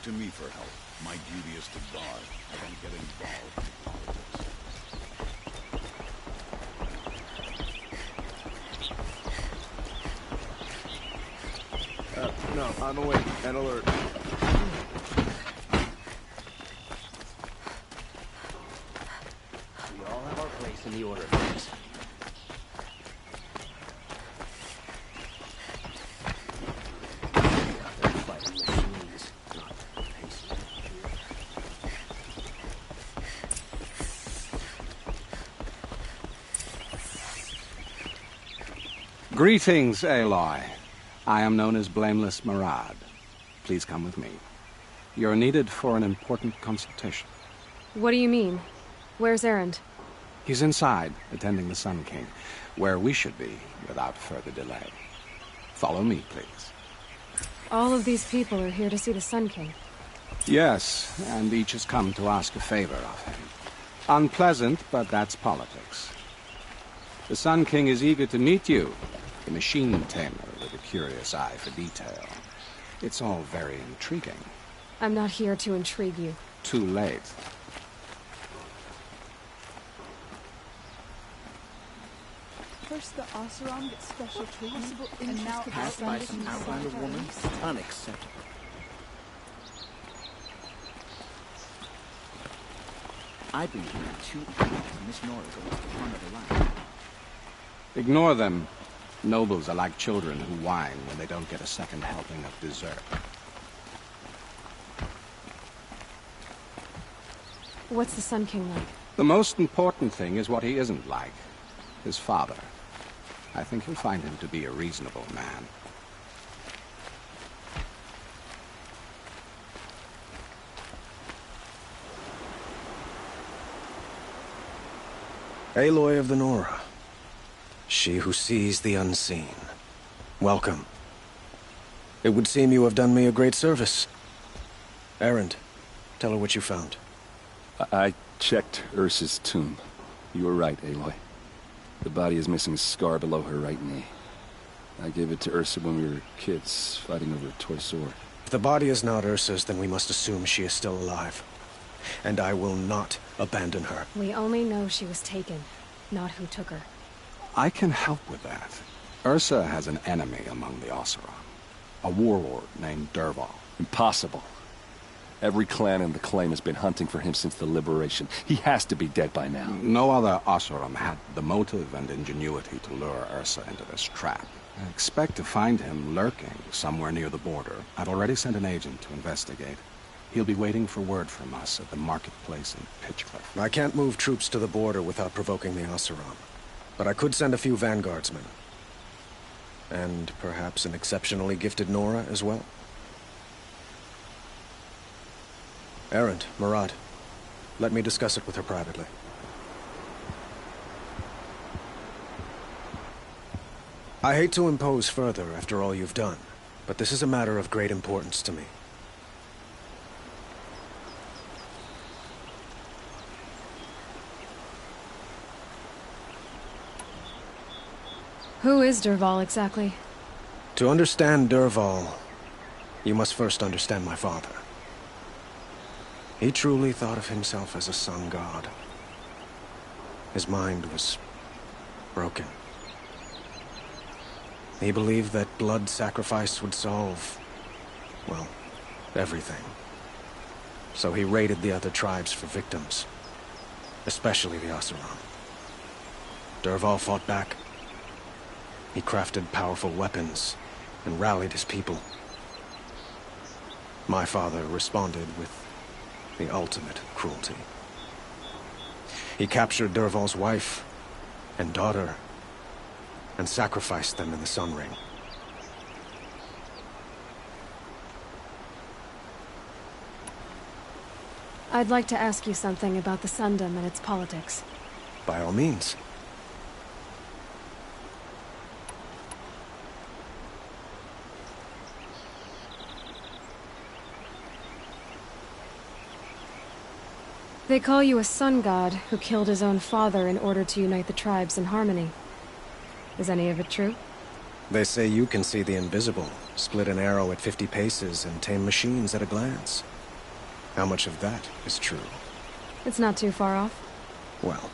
to me for help. My duty is to guard. I don't get involved in politics. No, I'm awake and alert. We all have our place in the order of things. They're fighting machines, not pacing. Greetings, Aloy. I am known as Blameless Murad. Please come with me. You're needed for an important consultation. What do you mean? Where's Erend? He's inside, attending the Sun King, where we should be without further delay. Follow me, please. All of these people are here to see the Sun King. Yes, and each has come to ask a favor of him. Unpleasant, but that's politics. The Sun King is eager to meet you, the machine tamer with a curious eye for detail. It's all very intriguing. I'm not here to intrigue you. Too late. First the Oseram gets special treatment, and now Passed by some outlander woman? Unacceptable. I believe there are two evils, and Miss Nora goes to the front of the line. Ignore them. Nobles are like children who whine when they don't get a second helping of dessert. What's the Sun King like? The most important thing is what he isn't like. His father. I think you'll find him to be a reasonable man. Aloy of the Nora. She who sees the unseen. Welcome. It would seem you have done me a great service. Erend, tell her what you found. I checked Ursa's tomb. You were right, Aloy. The body is missing a scar below her right knee. I gave it to Ursa when we were kids, fighting over a toy sword. If the body is not Ursa's, then we must assume she is still alive. And I will not abandon her. We only know she was taken, not who took her. I can help with that. Ursa has an enemy among the Oseram. A warlord named Dervahl. Impossible. Every clan in the claim has been hunting for him since the liberation. He has to be dead by now. No other Oseram had the motive and ingenuity to lure Ursa into this trap. I expect to find him lurking somewhere near the border. I've already sent an agent to investigate. He'll be waiting for word from us at the marketplace in Pitchcliff. I can't move troops to the border without provoking the Oseram. But I could send a few vanguardsmen. And perhaps an exceptionally gifted Nora as well. Erend, Murad, let me discuss it with her privately. I hate to impose further after all you've done, but this is a matter of great importance to me. Who is Dervahl exactly? To understand Dervahl, you must first understand my father. He truly thought of himself as a sun god. His mind was broken. He believed that blood sacrifice would solve, well, everything. So he raided the other tribes for victims, especially the Oseram. Dervahl fought back. He crafted powerful weapons and rallied his people. My father responded with the ultimate cruelty. He captured Dervahl's wife and daughter and sacrificed them in the Sun Ring. I'd like to ask you something about the Sundom and its politics. By all means. They call you a sun god who killed his own father in order to unite the tribes in harmony. Is any of it true? They say you can see the invisible, split an arrow at 50 paces, and tame machines at a glance. How much of that is true? It's not too far off. Well,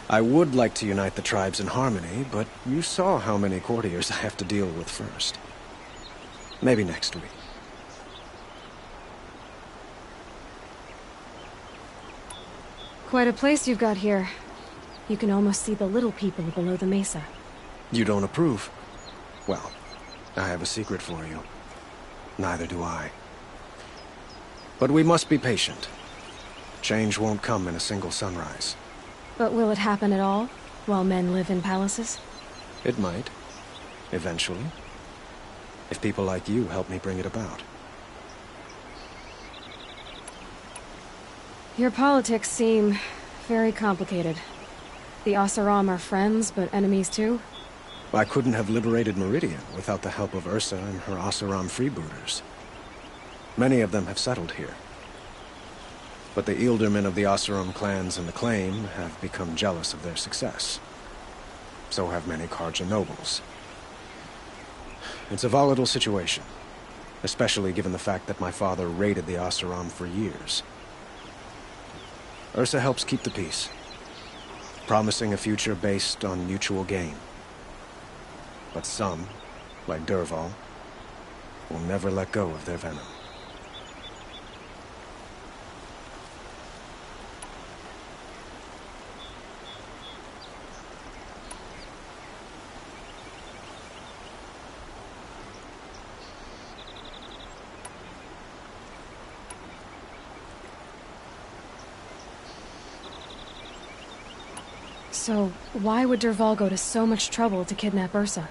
I would like to unite the tribes in harmony, but you saw how many courtiers I have to deal with first. Maybe next week. Quite a place you've got here. You can almost see the little people below the mesa. You don't approve? Well, I have a secret for you. Neither do I. But we must be patient. Change won't come in a single sunrise. But will it happen at all, while men live in palaces? It might. Eventually. If people like you help me bring it about. Your politics seem very complicated. The Oseram are friends, but enemies too? I couldn't have liberated Meridian without the help of Ursa and her Oseram freebooters. Many of them have settled here. But the Ealdormen of the Oseram clans and the Claim have become jealous of their success. So have many Carja nobles. It's a volatile situation, especially given the fact that my father raided the Oseram for years. Ursa helps keep the peace, promising a future based on mutual gain. But some, like Dervahl, will never let go of their venom. So, why would Dervahl go to so much trouble to kidnap Ursa?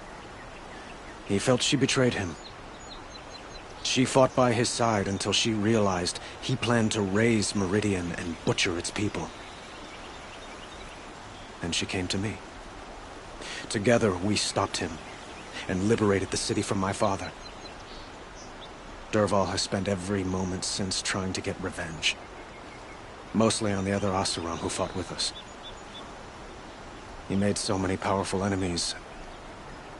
He felt she betrayed him. She fought by his side until she realized he planned to raise Meridian and butcher its people. And she came to me. Together, we stopped him and liberated the city from my father. Dervahl has spent every moment since trying to get revenge. Mostly on the other Oseram who fought with us. He made so many powerful enemies,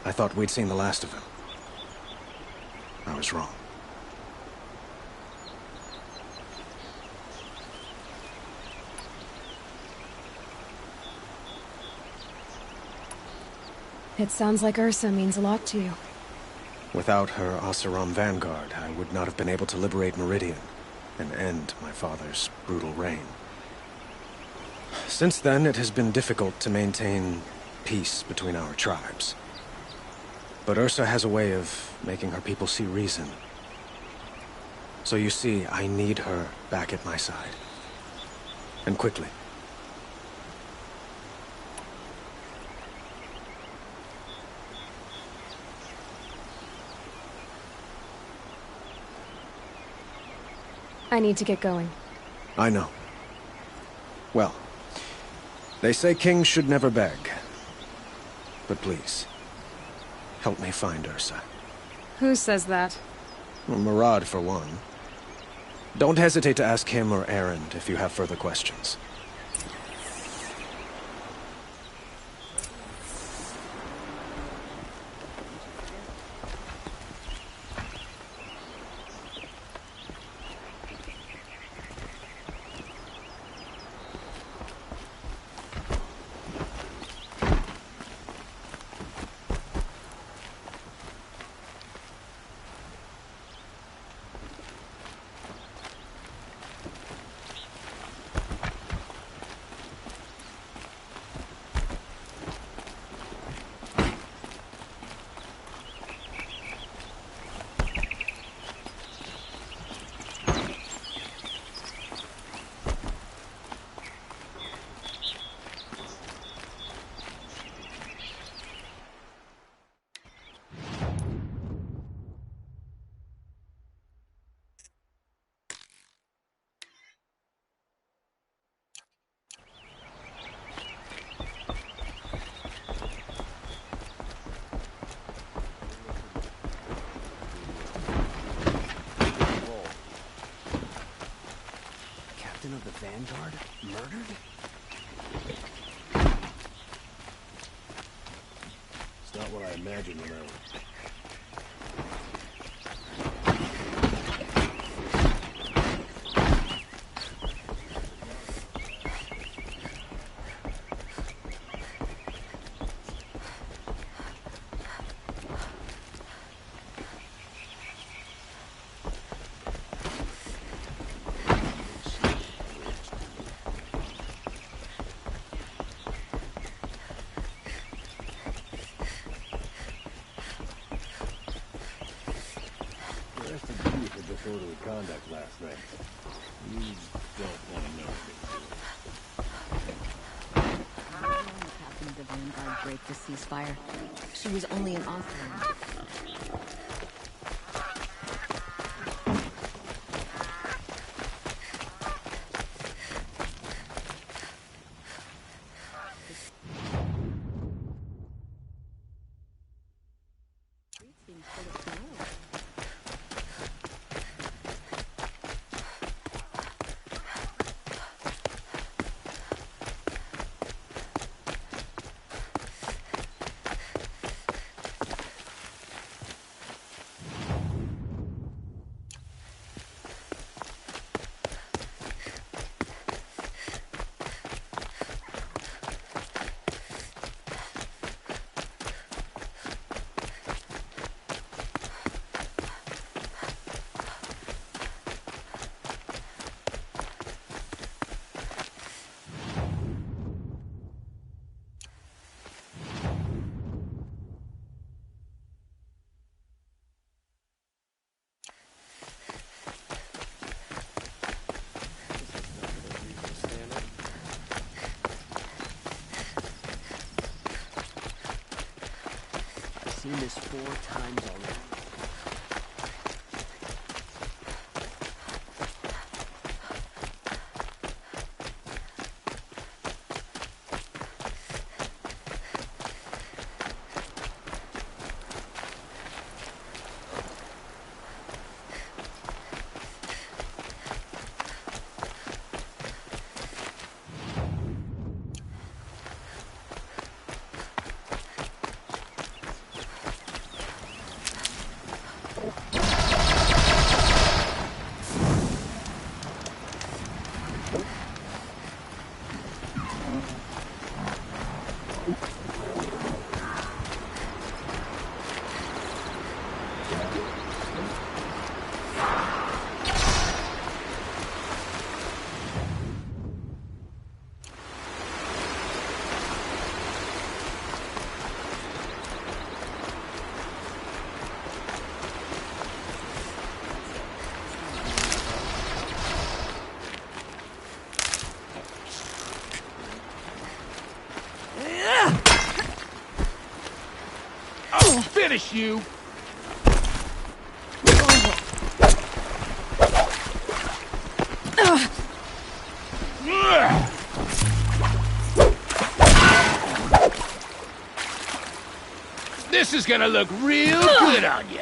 I thought we'd seen the last of him. I was wrong. It sounds like Ursa means a lot to you. Without her Oseram vanguard, I would not have been able to liberate Meridian and end my father's brutal reign. Since then, it has been difficult to maintain peace between our tribes. But Ursa has a way of making her people see reason. So you see, I need her back at my side. And quickly. I need to get going. I know. Well, they say kings should never beg. But please, help me find Ursa. Who says that? Well, Murad, for one. Don't hesitate to ask him or Erend if you have further questions. Of the Vanguard murdered? It's not what I imagined when I was... disorderly conduct last night. You don't want to know What happened to Vanguard break the ceasefire? She was only an offering. Seen this 4 times already. Finish you! This is gonna look real good on you.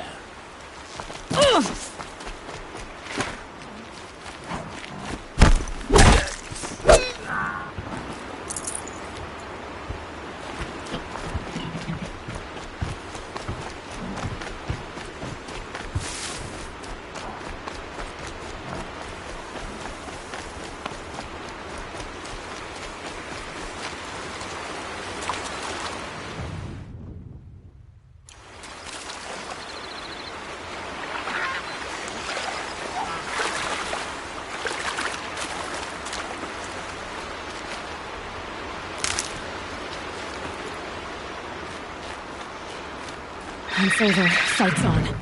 It's over. Fight's on.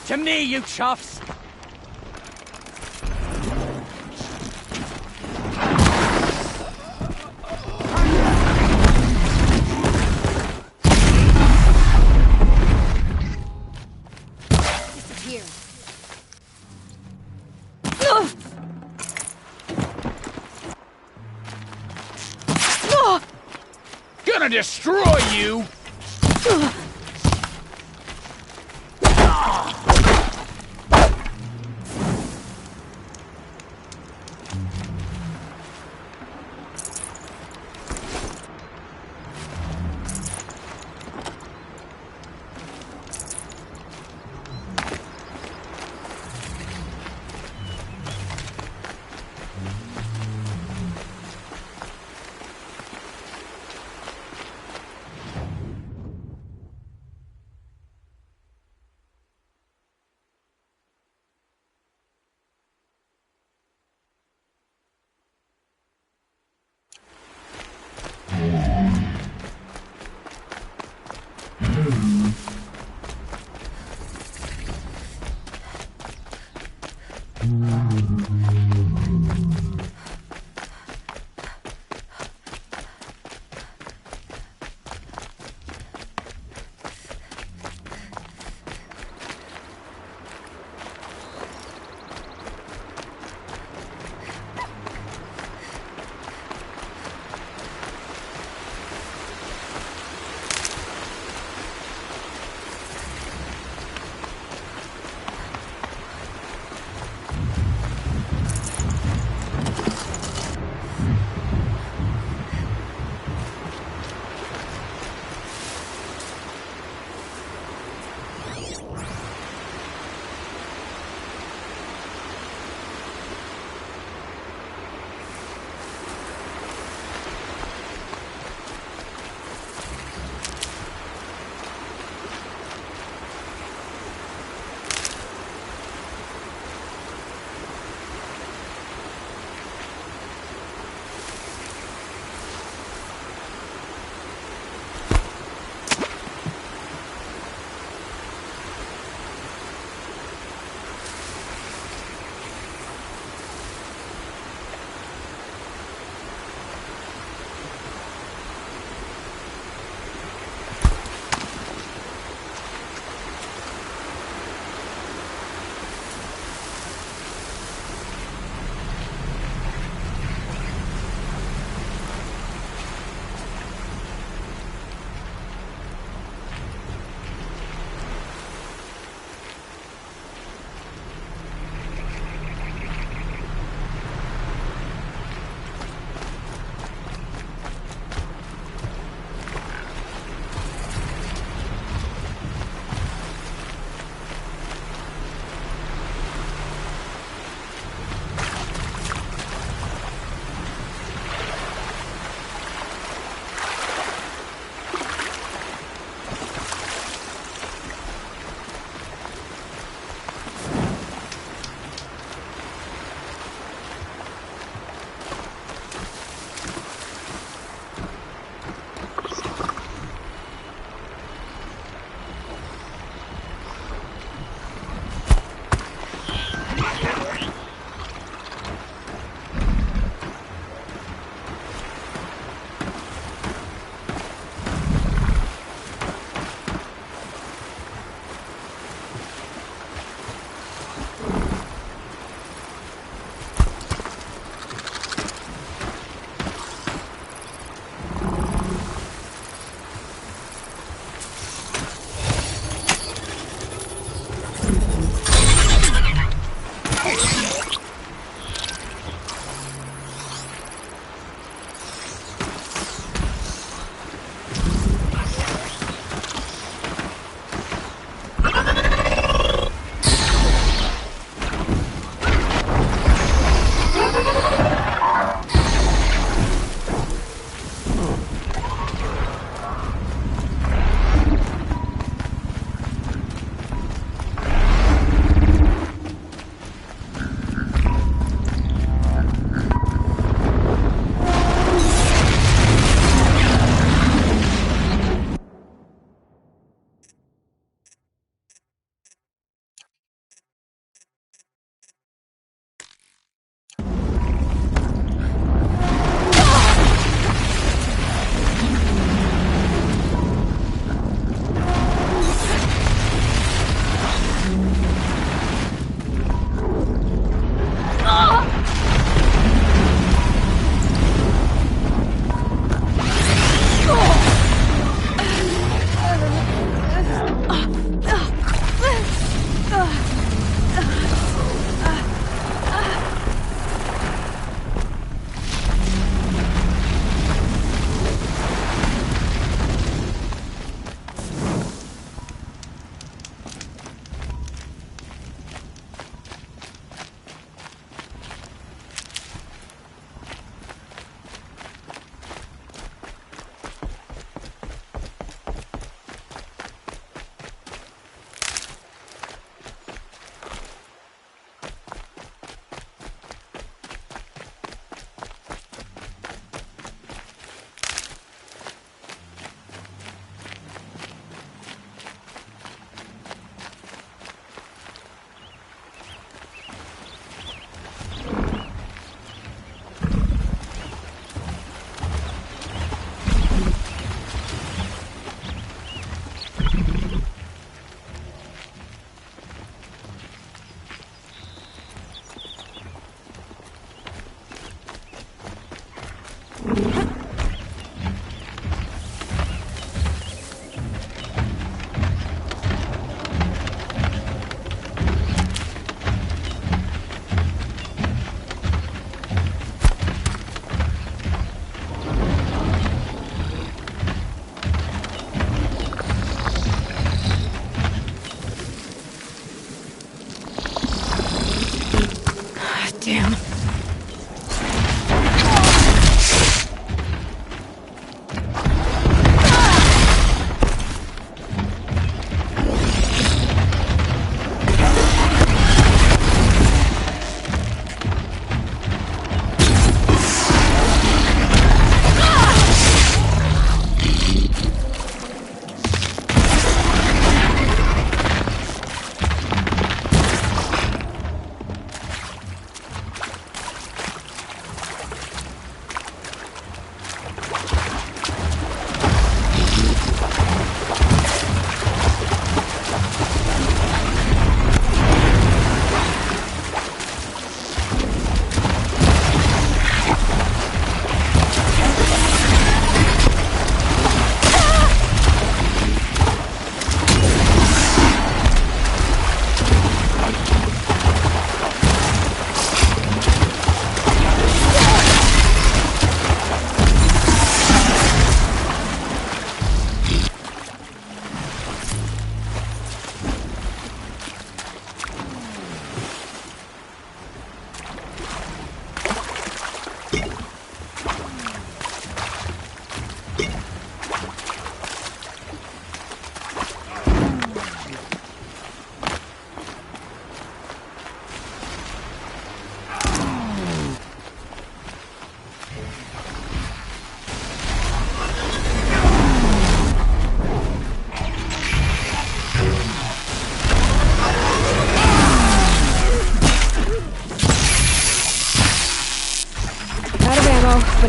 To me, you chuffs! Disappear. Gonna destroy you!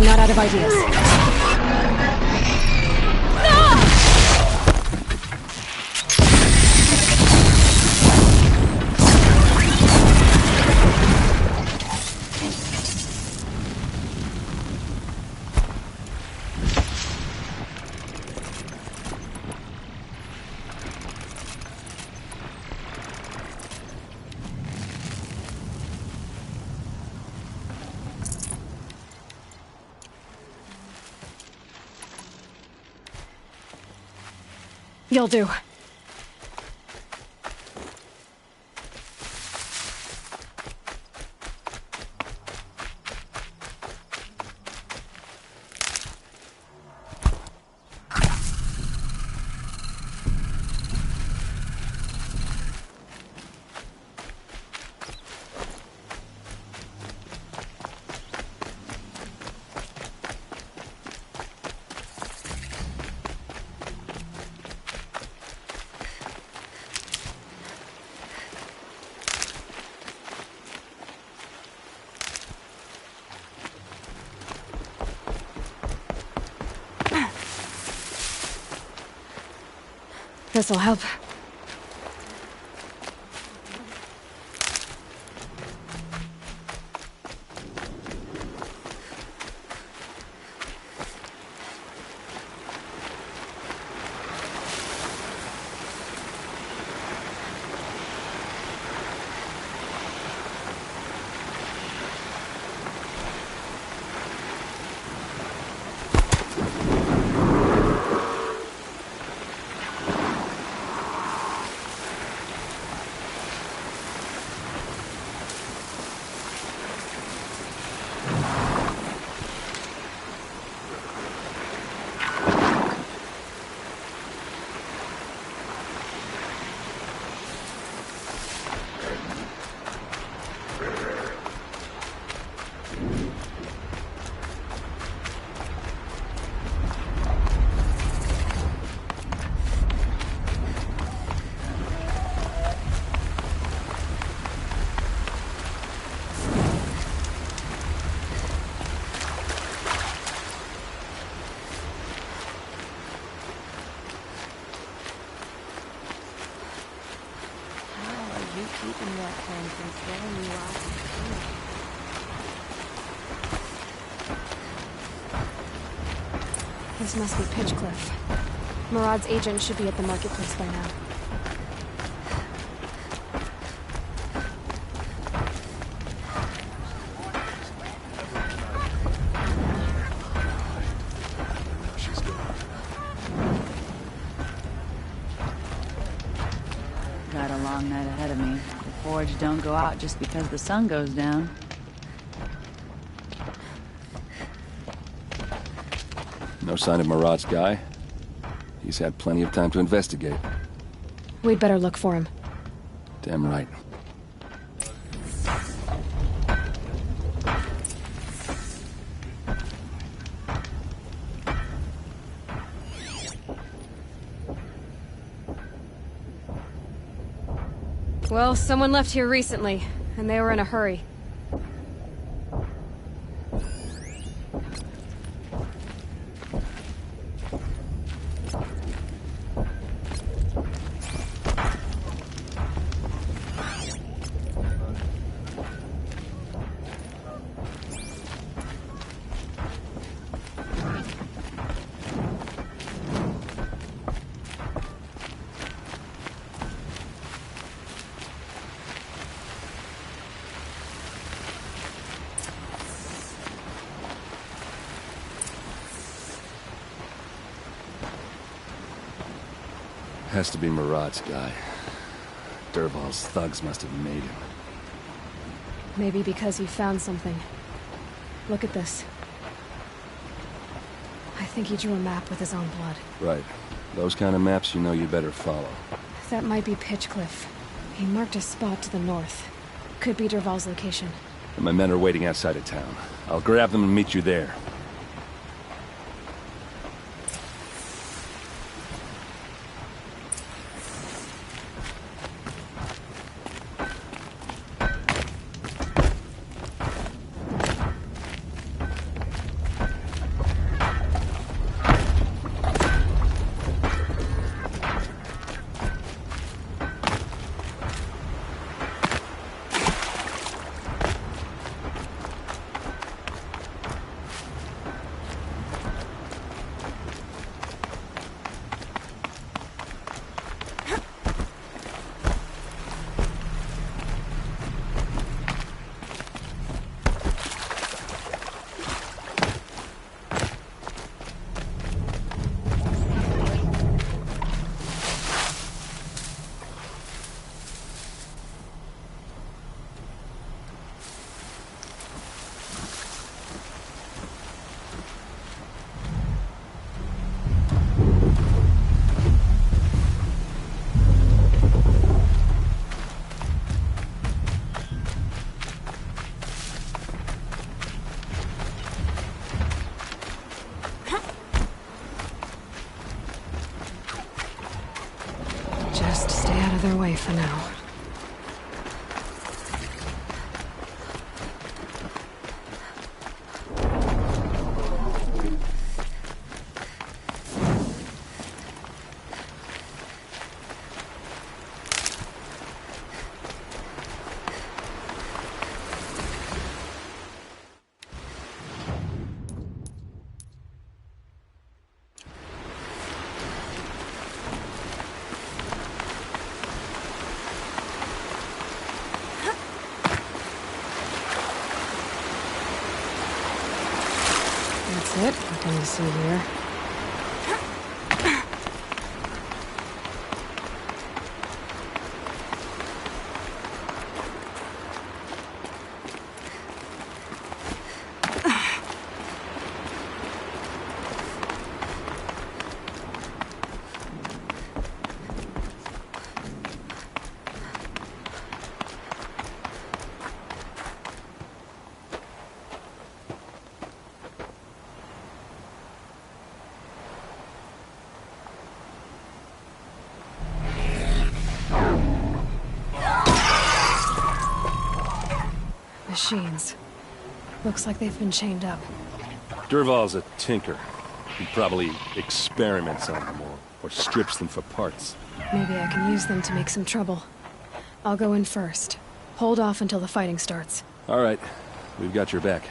not out of ideas. You'll do. This'll help. Keeping that thing from throwing you off the This must be Pitchcliff. Murad's agent should be at the marketplace by now. Got a long night ahead of me. The forge don't go out just because the sun goes down. No sign of Murad's guy? He's had plenty of time to investigate. We'd better look for him. Damn right. Well, someone left here recently, and they were in a hurry. Has to be Murad's guy. Dervahl's thugs must have made him. Maybe because he found something. Look at this. I think he drew a map with his own blood. Right. Those kind of maps you know you better follow. That might be Pitchcliff. He marked a spot to the north. Could be Dervahl's location. And my men are waiting outside of town. I'll grab them and meet you there. Just stay out of their way for now. That's it. What can you see here? Machines. Looks like they've been chained up. Durval's a tinker. He probably experiments on them or strips them for parts. Maybe I can use them to make some trouble. I'll go in first. Hold off until the fighting starts. All right. We've got your back.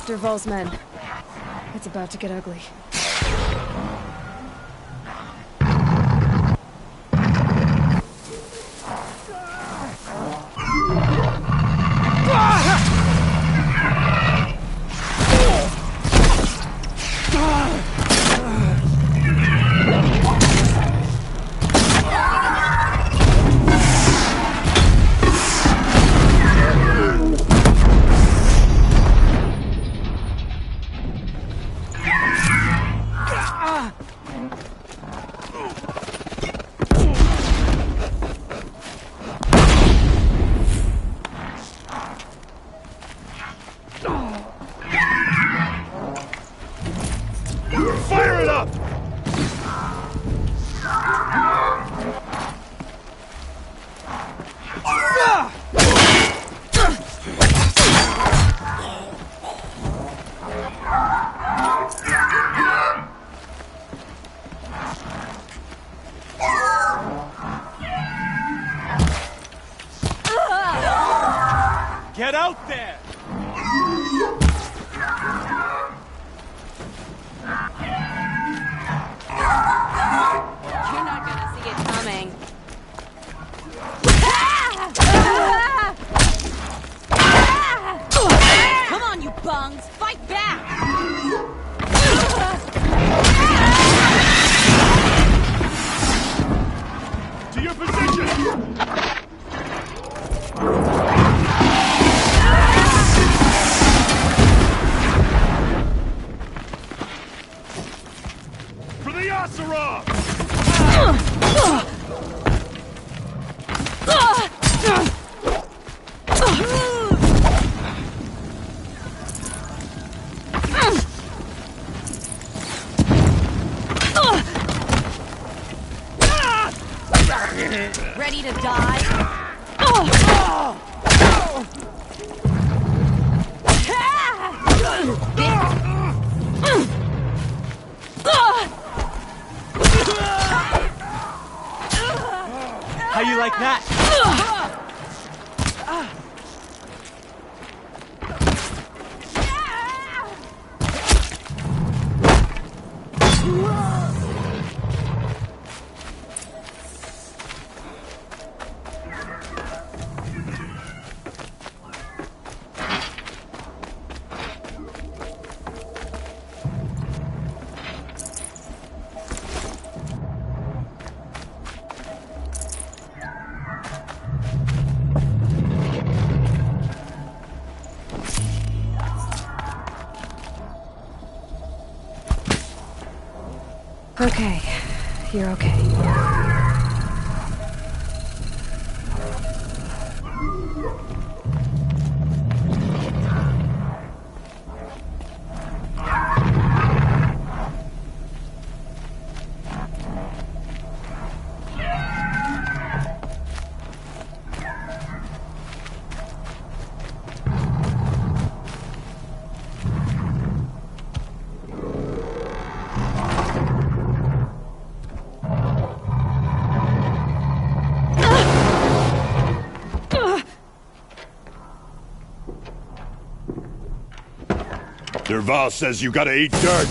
Durval's men. It's about to get ugly. Fire it up! Get out there! You're not gonna see it coming. Come on, you bungs! Fight back! To your position! For the Oseram! Ready to die? How you like that? Okay, you're okay. Derval says you gotta eat dirt.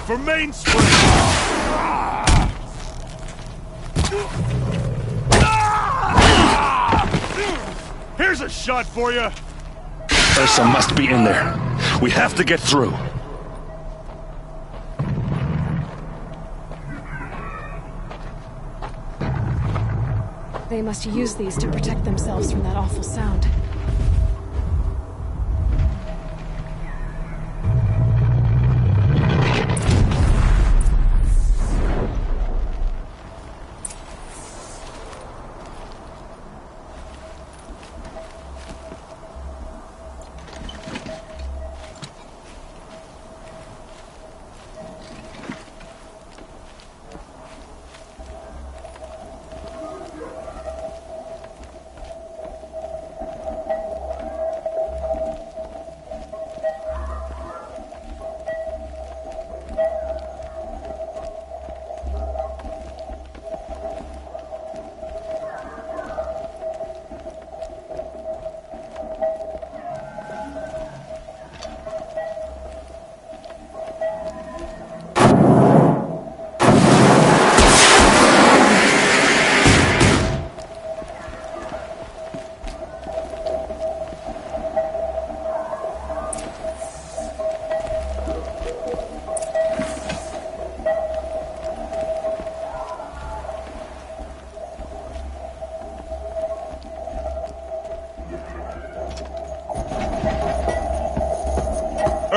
For mainspring! Here's a shot for you! Ursa must be in there. We have to get through. They must use these to protect themselves from that awful sound.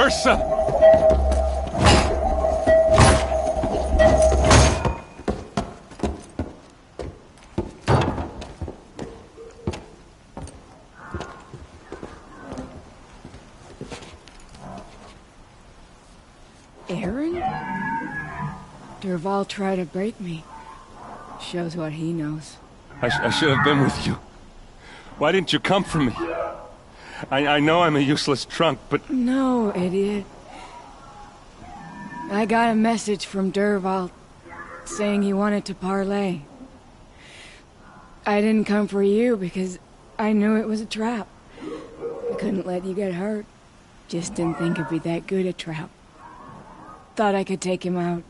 Ursa! Aaron? Durval tried to break me. Shows what he knows. I should have been with you. Why didn't you come for me? I know I'm a useless trunk, but... No, idiot. I got a message from Durval saying he wanted to parlay. I didn't come for you because I knew it was a trap. I couldn't let you get hurt. Just didn't think it'd be that good a trap. Thought I could take him out.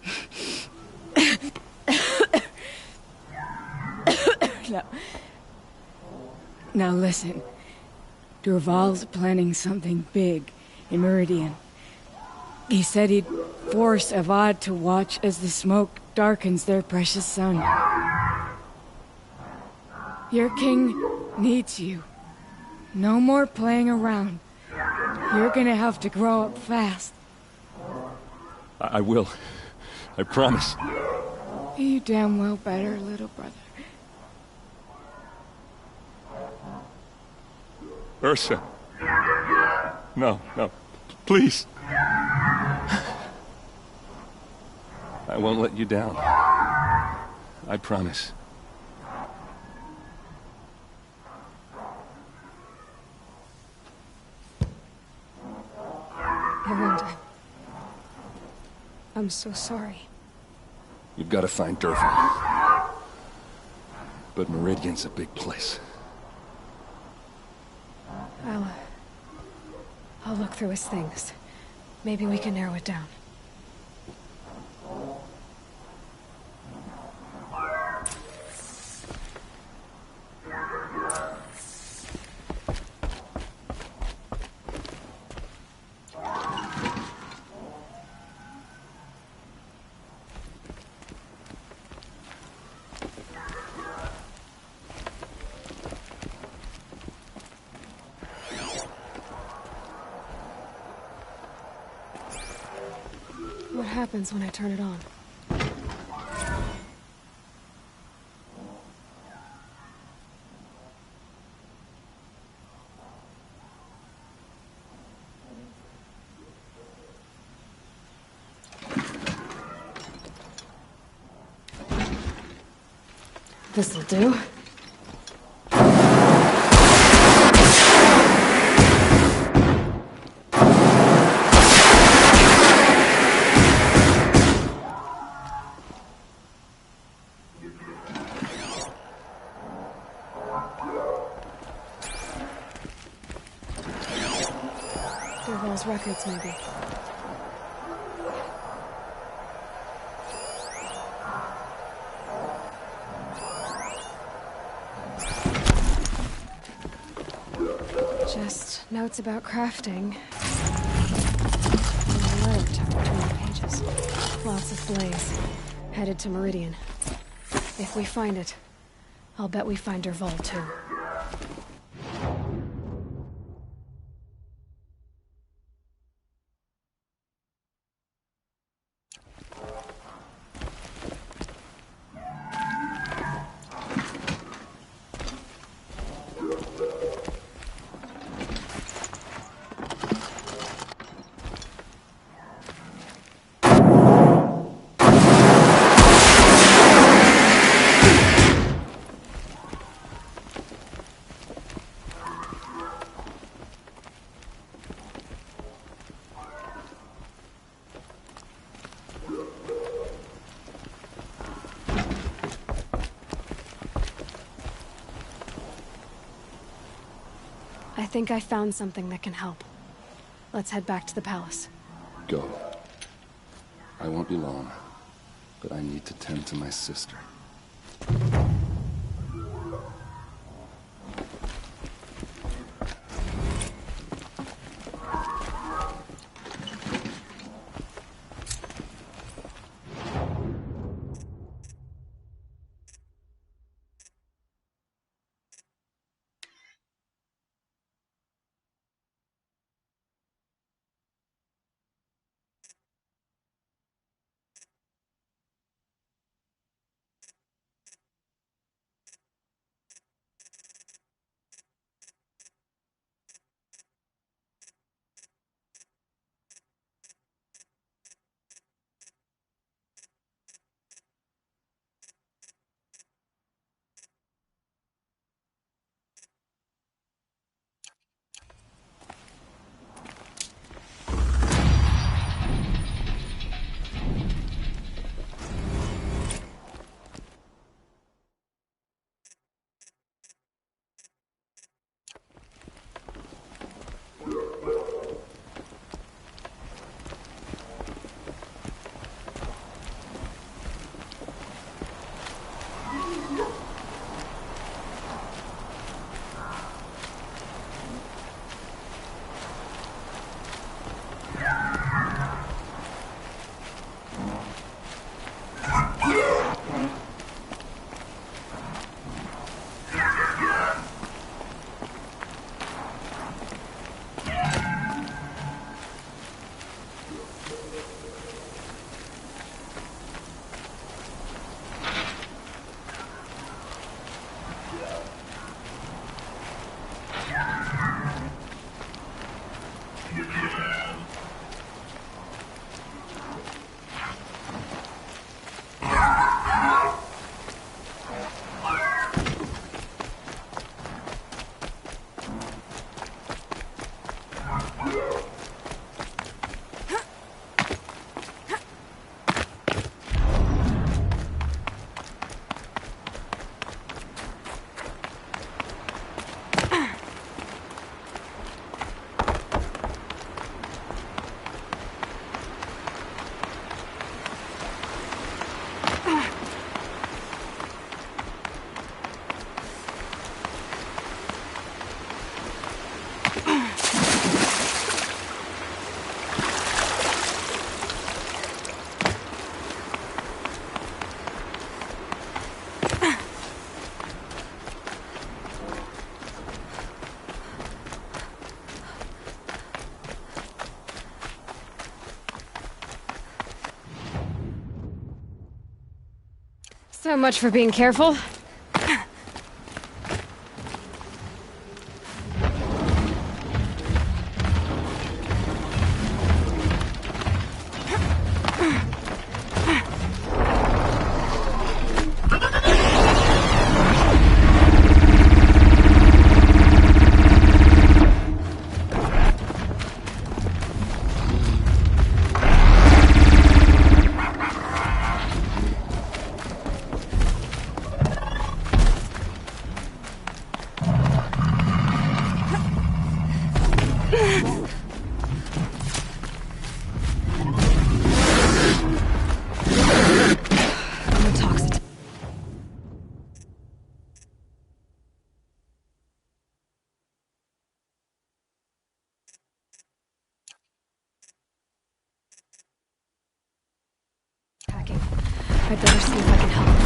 Now listen. Durval's planning something big in Meridian. He said he'd force Avad to watch as the smoke darkens their precious sun. Your king needs you. No more playing around. You're gonna have to grow up fast. I will. I promise. You damn well better, little brother. Ursa. No, please. I won't let you down. I promise. Aaron, I'm so sorry. You've got to find Durval. But Meridian's a big place. I'll look through his things. Maybe we can narrow it down. What happens when I turn it on? This'll do. Durval's records, maybe. Just notes about crafting. And a letter tucked between the pages. Lots of blaze. Headed to Meridian. If we find it, I'll bet we find Durval too. I think I found something that can help. Let's head back to the palace. Go. I won't be long, but I need to tend to my sister. So much for being careful. I'd better see if I can help.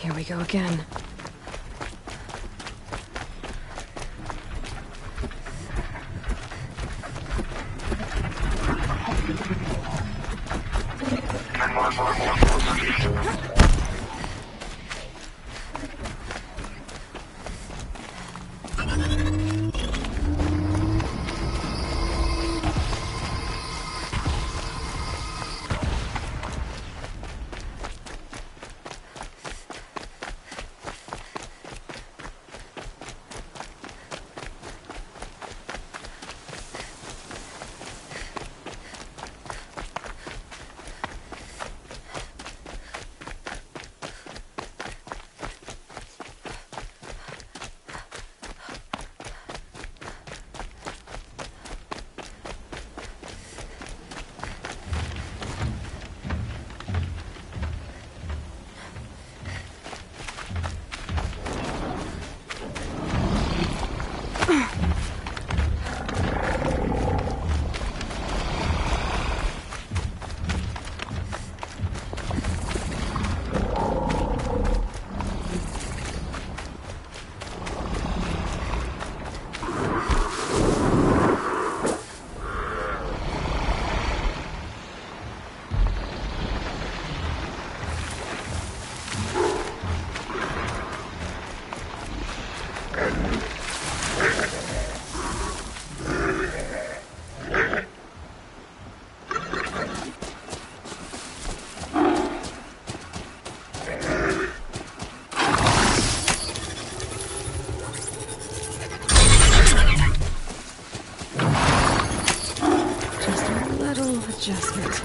Here we go again. Little adjustment.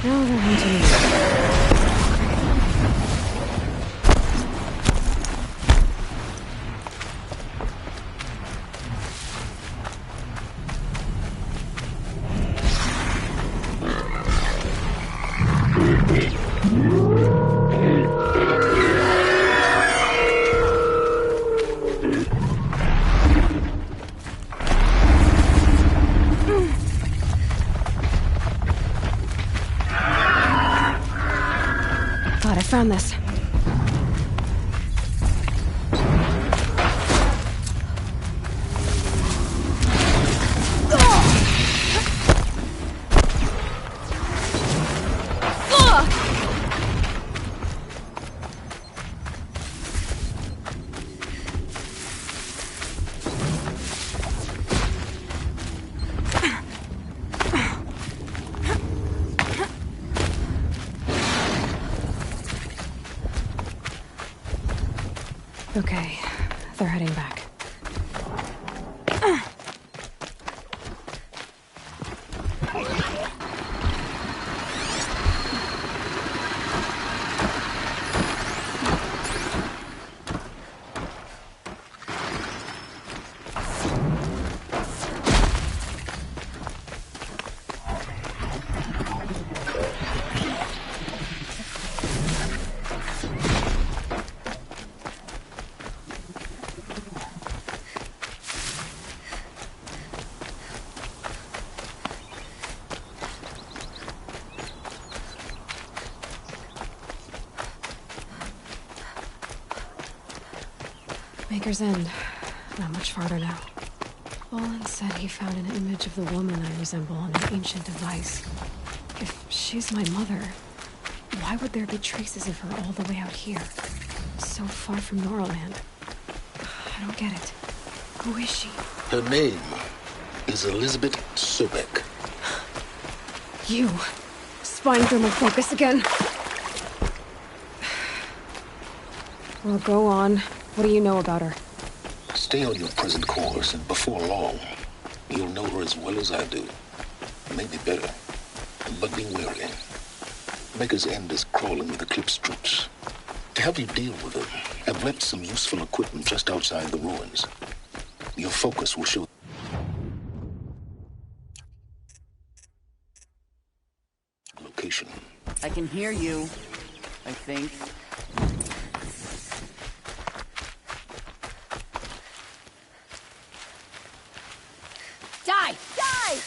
Now they're hunting me. I found this. Okay, they're heading back. Maker's End. Not much farther now. Olin said he found an image of the woman I resemble on an ancient device. If she's my mother, why would there be traces of her all the way out here? So far from Norland. I don't get it. Who is she? Her name is Elizabeth Sobek. You. Spying through my focus again. Well, go on. What do you know about her? Stay on your present course, and before long, you'll know her as well as I do. Maybe better. But be wary. Maker's End is crawling with Eclipse troops. To help you deal with them, I've left some useful equipment just outside the ruins. Your focus will show location. I can hear you, I think. Die! Die!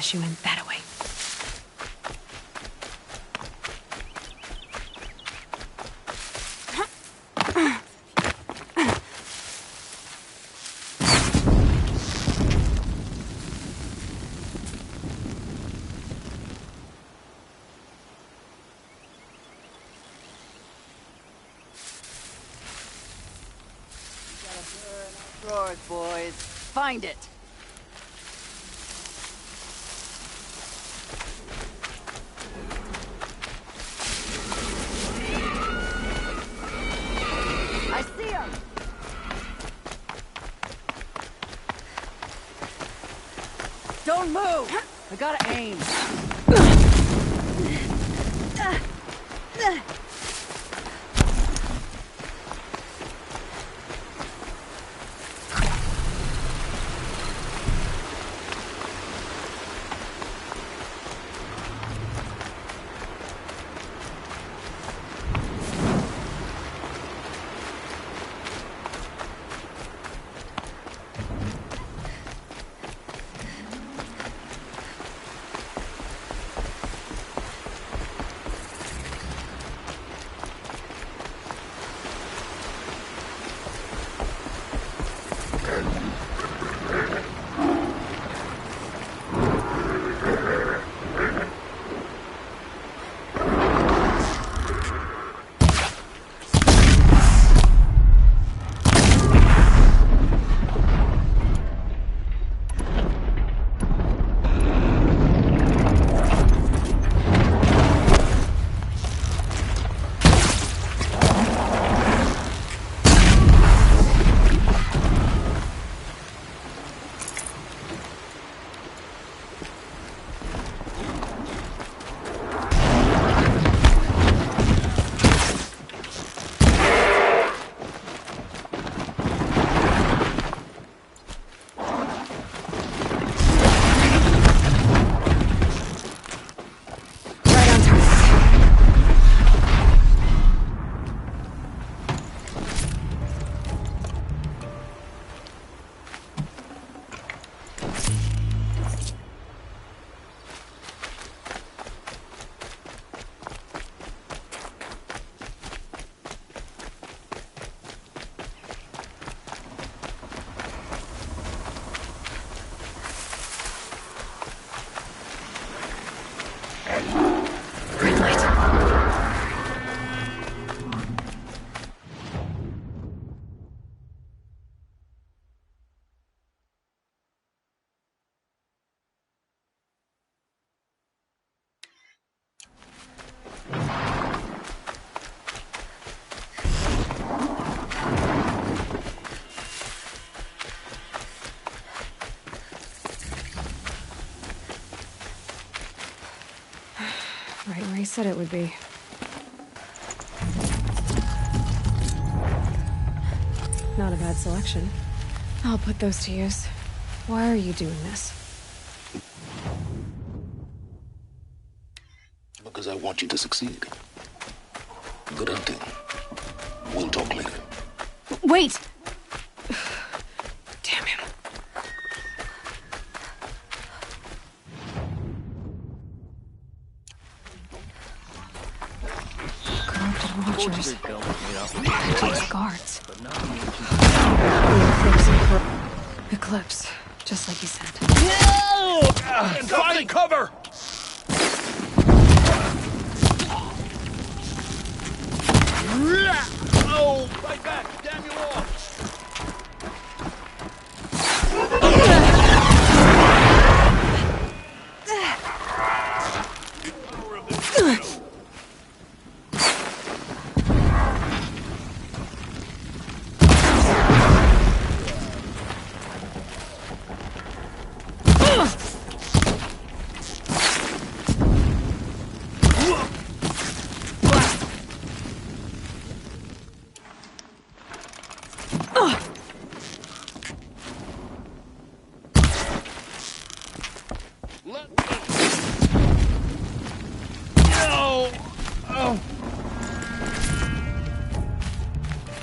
She went that way. Drawers, boys. Find it. I see him. Don't move! I gotta aim. Right where he said it would be. Not a bad selection. I'll put those to use. Why are you doing this? Because I want you to succeed. Good hunting. We'll talk later. Wait! Damn him. Corrupted watchers. These guards. Eclipse, just like you said. Find cover! Oh, fight back! Damn you all!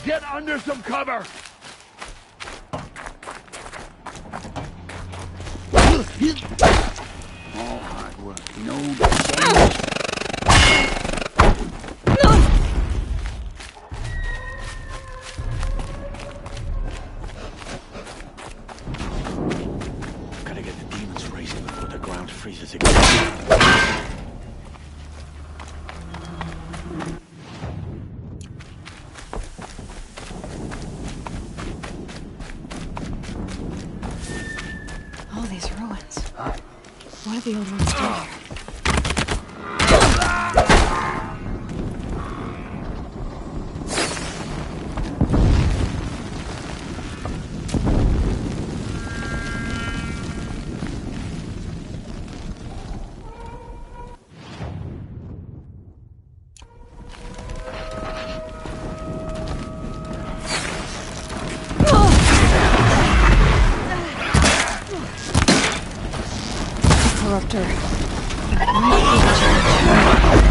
Get under some cover! All hard work, no damage. Gotta get the demons racing before the ground freezes again. All these ruins. What did the old ones do here? disruptor. That might be the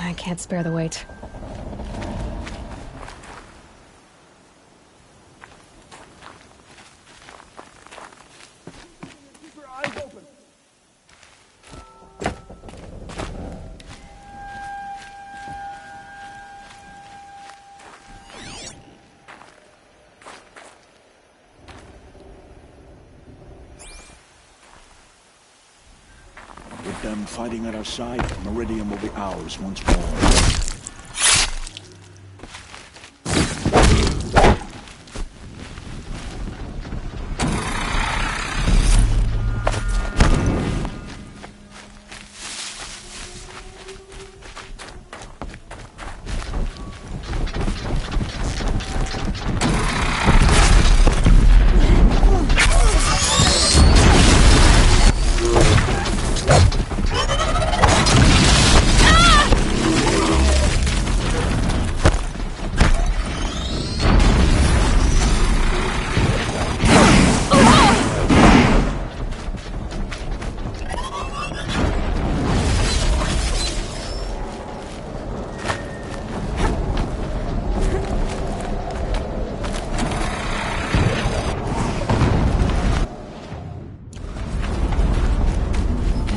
I can't spare the weight. Keep your eyes open. With them fighting at our side, Meridian will be ours once more.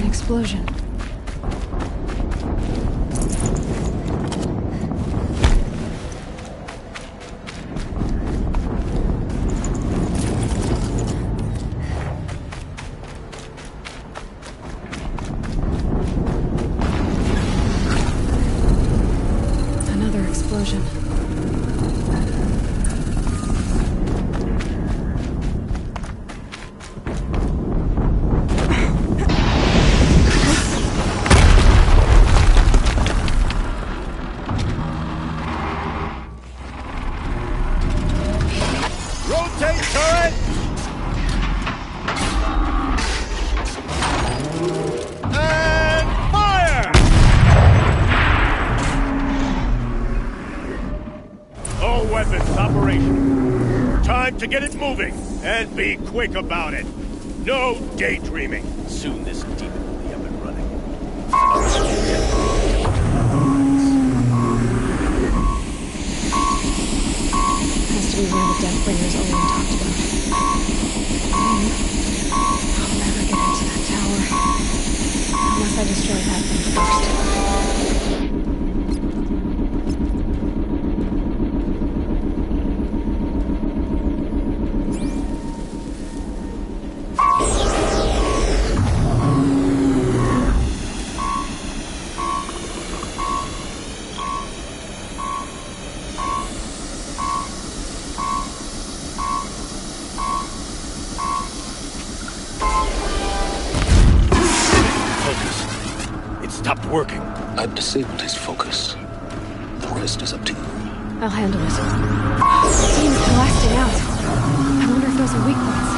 Explosion. Another explosion. To get it moving, and be quick about it. No daydreaming. Soon this demon will be up and running. Has to be where the Deathbringers Owen talked about. I'll never get into that tower. Unless I destroy that thing first. Stopped working. I've disabled his focus. The rest is up to you. I'll handle it. The team's blasting out. I wonder if those are weak points.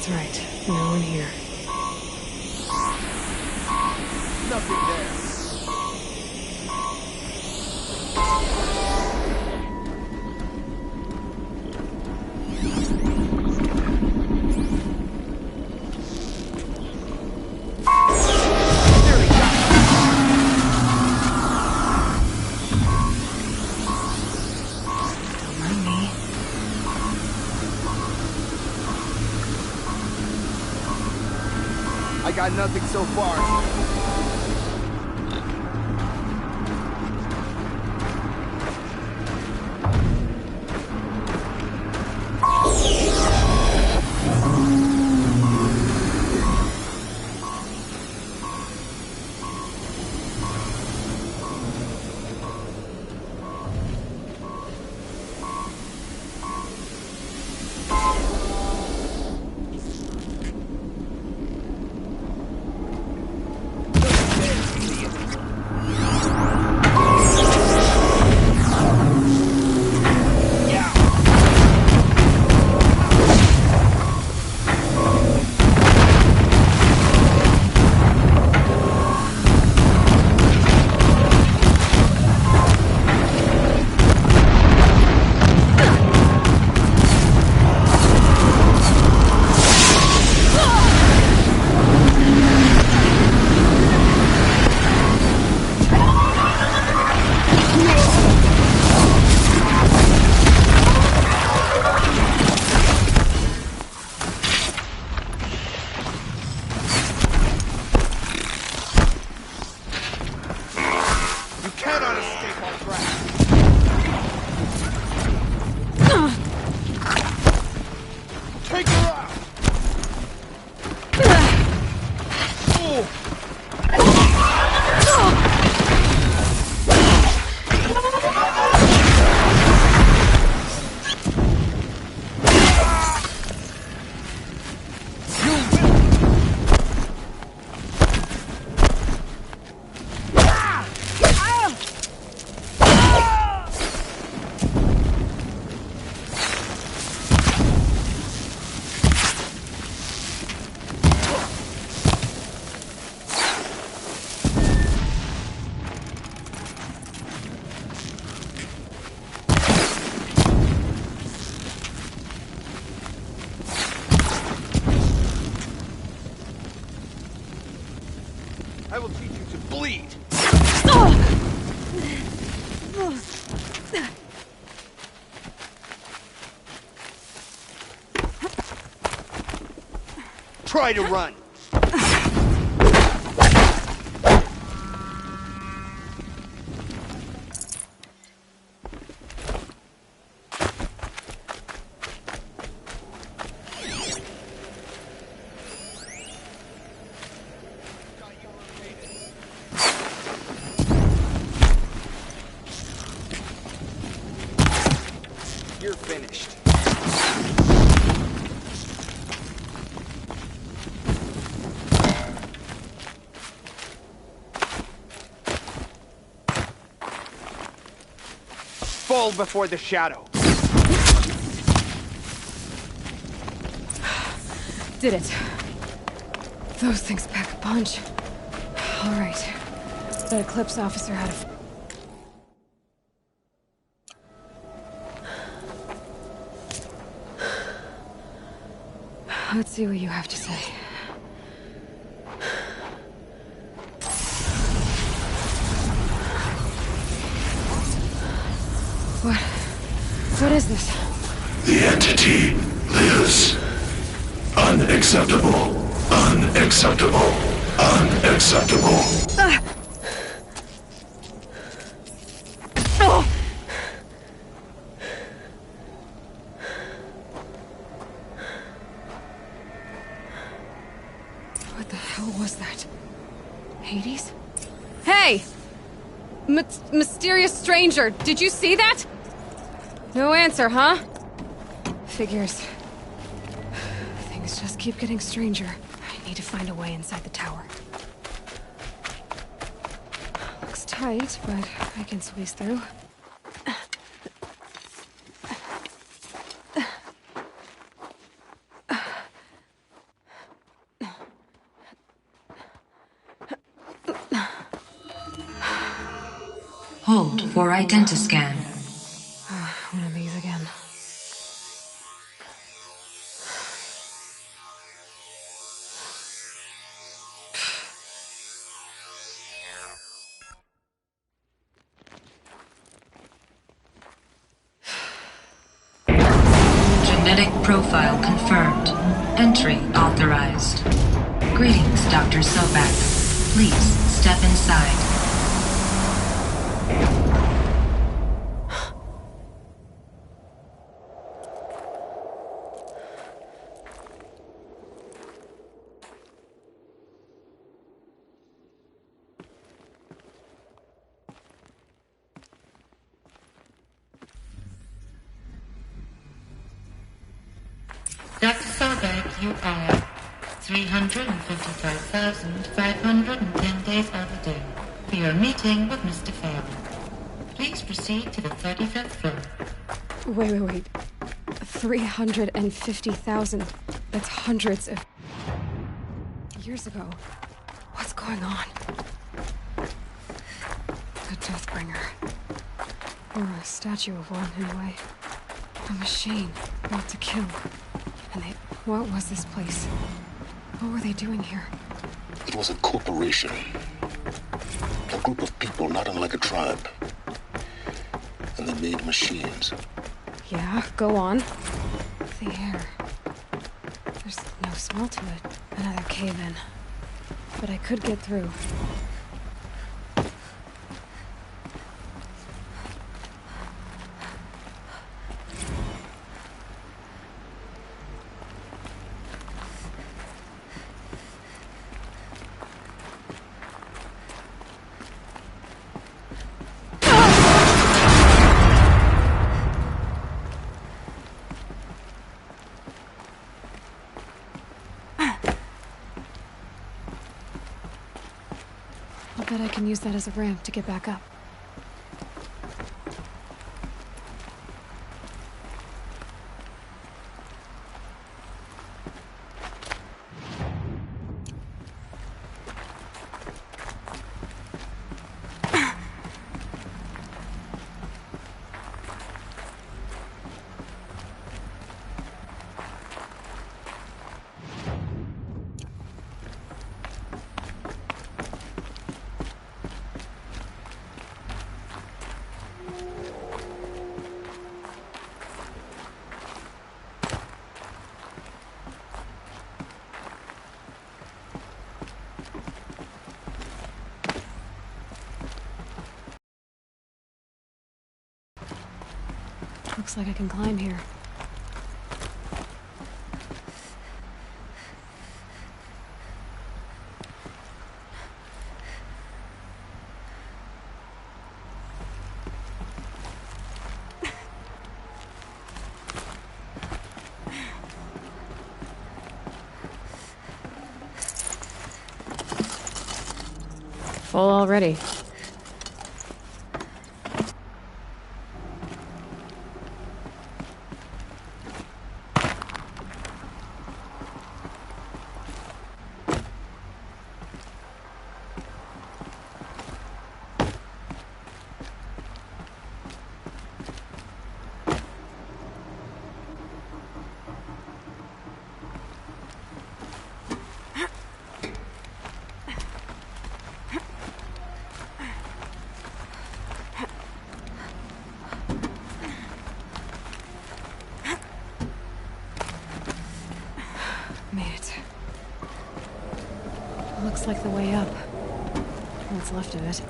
That's right. No one here. Nothing there. Don't mind me. I got nothing so far. I will teach you to bleed. Try to run. You're finished. Fall before the shadow. Did it. Those things pack a punch. All right. That Eclipse officer had a... Let's see what you have to say. What is this? The entity lives. Unacceptable. Unacceptable. Unacceptable. What the hell was that? Hades? Hey! Mysterious stranger, did you see that? No answer, huh? Figures. Things just keep getting stranger. I need to find a way inside the tower. Looks tight, but I can squeeze through. Hold for identiscan. One of these again. Genetic profile confirmed. Entry authorized. Greetings, Dr. Sobak. Please step inside. Dr. Sobak, you are 355,510 days overdue for your meeting with Mr. Farrell. Please proceed to the 35th floor. Wait. 350,000. That's hundreds of years ago. What's going on? A Deathbringer. Or a statue of one, anyway. A machine built to kill. And what was this place? What were they doing here? It was a corporation. A group of people not unlike a tribe. And they made machines. Yeah, go on. The air. There's no smell to it. Another cave-in. But I could get through. I'll bet I can use that as a ramp to get back up. Looks like I can climb here. Full already. Made it. Looks like the way up. What's left of it.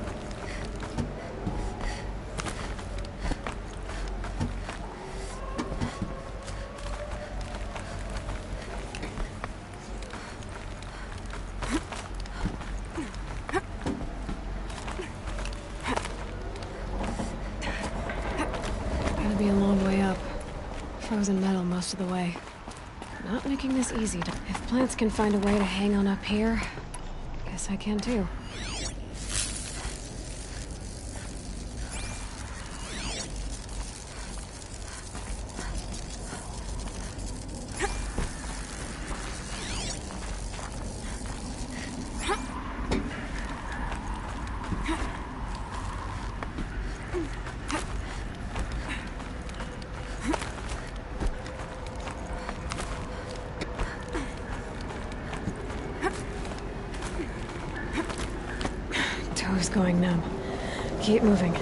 Gonna be a long way up. Frozen metal most of the way. Not making this easy. If plants can find a way to hang on up here, guess I can too. nerves going numb. Keep moving.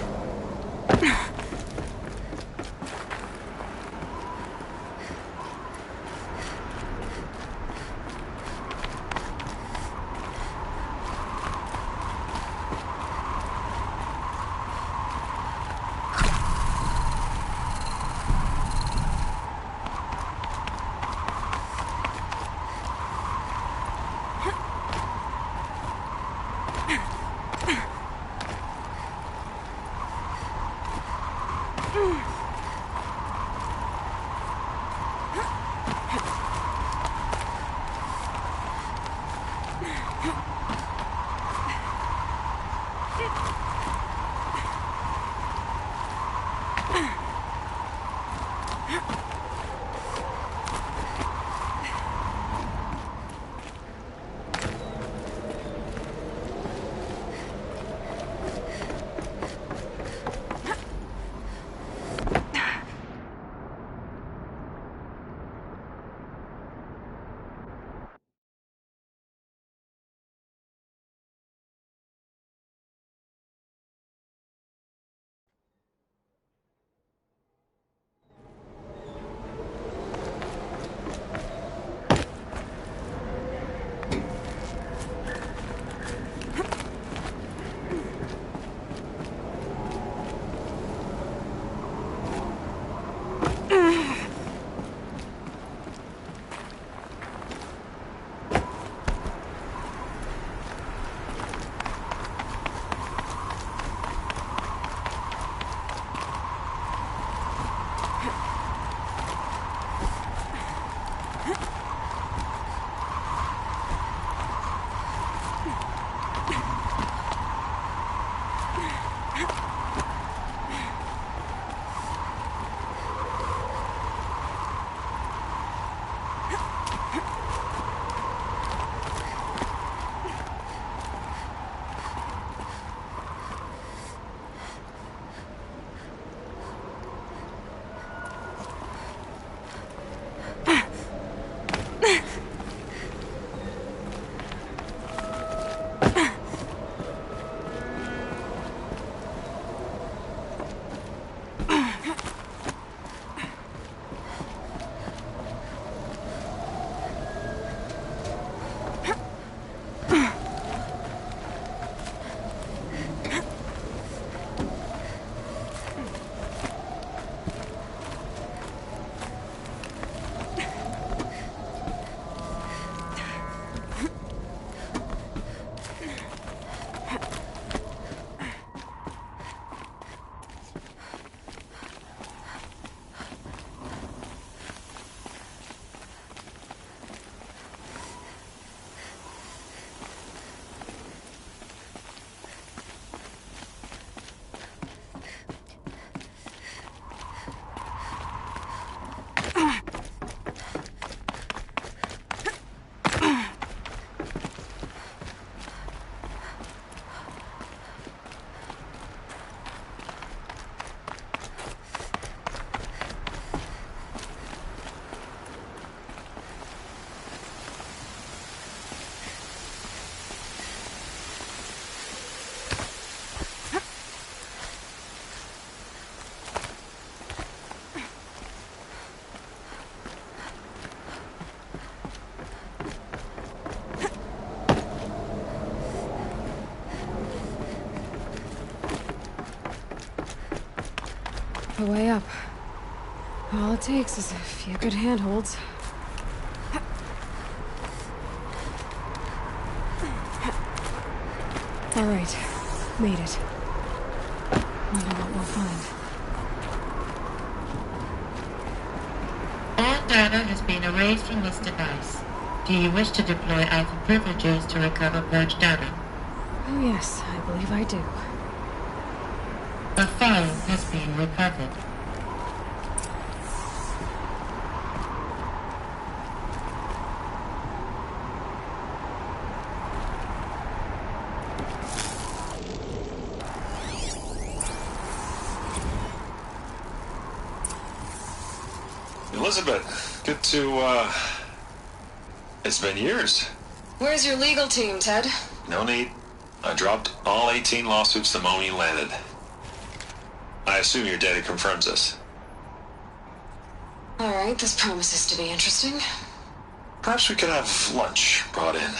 The way up. All it takes is a few good handholds. All right, made it. Wonder what we'll find. All data has been erased from this device. Do you wish to deploy Alpha privileges to recover purged data? Oh yes, I believe I do. A file has been recovered. Elizabeth, good to, it's been years. Where's your legal team, Ted? No need. I dropped all 18 lawsuits the moment you landed. I assume your data confirms this. Alright, this promises to be interesting. Perhaps we could have lunch brought in.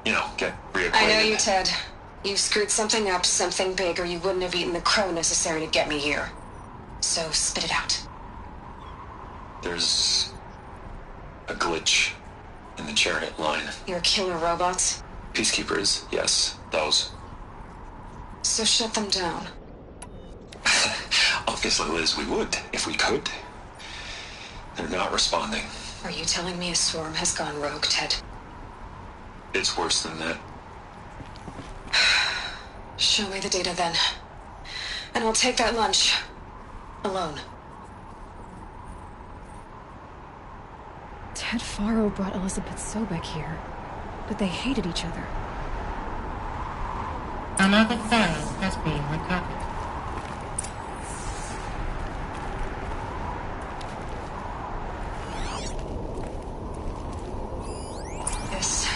You know, get reacquainted. I know you, Ted. You screwed something up, something big, or you wouldn't have eaten the crow necessary to get me here. So, spit it out. There's a glitch in the chariot line. Your killer robots? Peacekeepers, yes, those. So shut them down. Obviously, Liz, we would, if we could. They're not responding. Are you telling me a swarm has gone rogue, Ted? It's worse than that. Show me the data then. And I'll take that lunch. Alone. Ted Faro brought Elizabeth Sobek here, but they hated each other. Another file has been recovered. This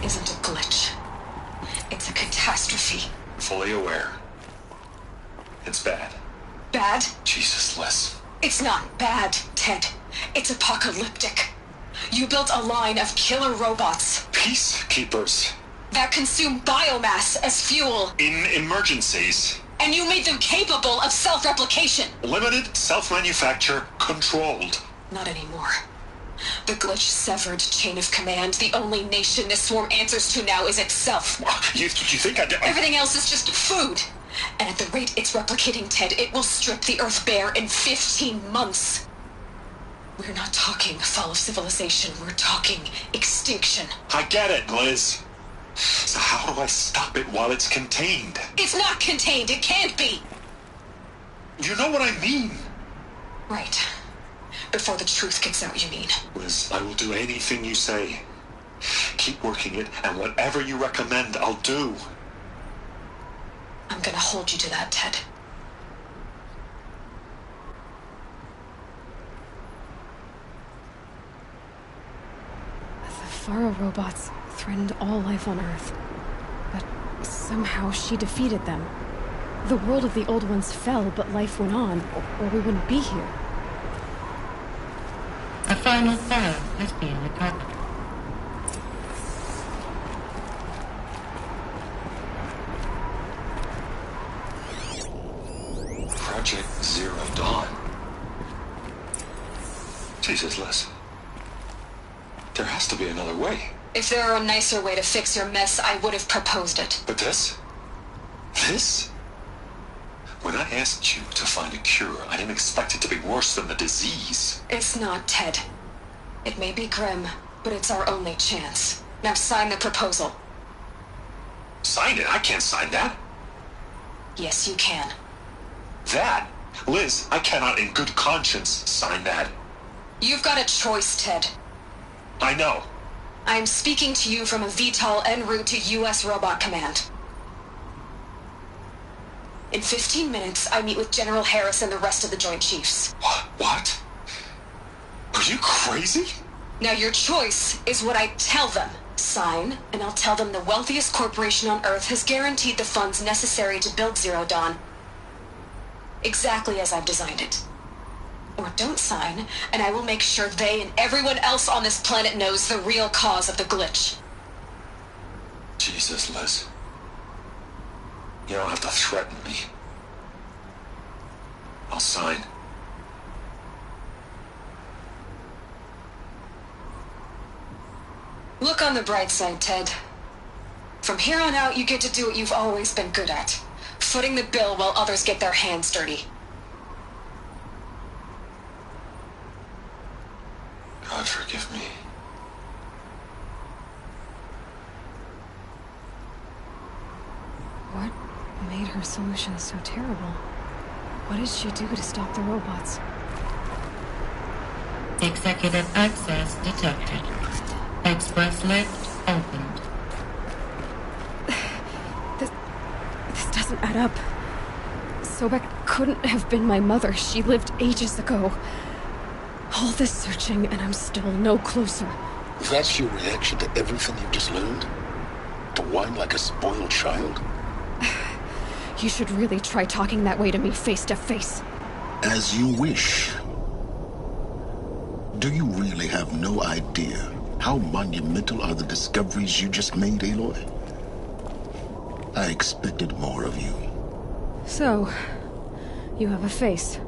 isn't a glitch. It's a catastrophe. Fully aware. It's bad. Bad? Jesus, Liz. It's not bad, Ted. It's apocalyptic. You built a line of killer robots. Peacekeepers. That consume biomass as fuel. In emergencies. And you made them capable of self-replication. Limited, self-manufacture, controlled. Not anymore. The glitch severed chain of command. The only nation this swarm answers to now is itself. You think Everything else is just food. And at the rate it's replicating, Ted, it will strip the Earth bare in 15 months. We're not talking fall of civilization. We're talking extinction. I get it, Liz. So how do I stop it while it's contained? It's not contained. It can't be. You know what I mean. Right. Before the truth gets out, you mean? Liz, I will do anything you say. Keep working it, and whatever you recommend, I'll do. I'm gonna hold you to that, Ted. The Faro robots threatened all life on Earth. But somehow she defeated them. The world of the old ones fell, but life went on, or we wouldn't be here. A final file has been recovered. Project Zero Dawn. Jesus, Liz. There has to be another way. If there were a nicer way to fix your mess, I would have proposed it. But this? This? When I asked you to find a cure, I didn't expect it to be worse than the disease. It's not, Ted. It may be grim, but it's our only chance. Now sign the proposal. Sign it? I can't sign that. Yes, you can. That? Liz, I cannot in good conscience sign that. You've got a choice, Ted. I know. I'm speaking to you from a VTOL en route to U.S. Robot Command. In 15 minutes, I meet with General Harris and the rest of the Joint Chiefs. What? Are you crazy? Now your choice is what I tell them. Sign, and I'll tell them the wealthiest corporation on Earth has guaranteed the funds necessary to build Zero Dawn. Exactly as I've designed it. Or don't sign, and I will make sure they and everyone else on this planet knows the real cause of the glitch. Jesus, Liz. You don't have to threaten me. I'll sign. Look on the bright side, Ted. From here on out, you get to do what you've always been good at. Footing the bill while others get their hands dirty. God forgive me. What made her solution so terrible? What did she do to stop the robots? Executive access detected. Express lift opened. This doesn't add up. Sobek couldn't have been my mother. She lived ages ago. All this searching, and I'm still no closer. That's your reaction to everything you've just learned? to whine like a spoiled child? You should really try talking that way to me face to face. As you wish. Do you really have no idea how monumental are the discoveries you just made, Aloy? I expected more of you. So, you have a face.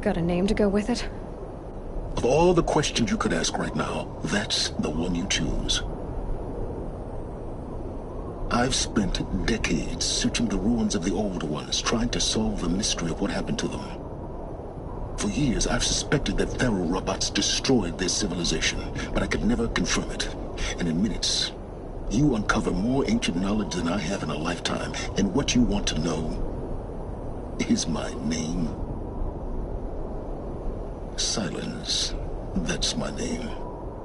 Got a name to go with it? Of all the questions you could ask right now, that's the one you choose. I've spent decades searching the ruins of the Old Ones, trying to solve the mystery of what happened to them. For years, I've suspected that Pharaoh robots destroyed their civilization, but I could never confirm it. And in minutes, you uncover more ancient knowledge than I have in a lifetime, and what you want to know is my name. Silence. That's my name.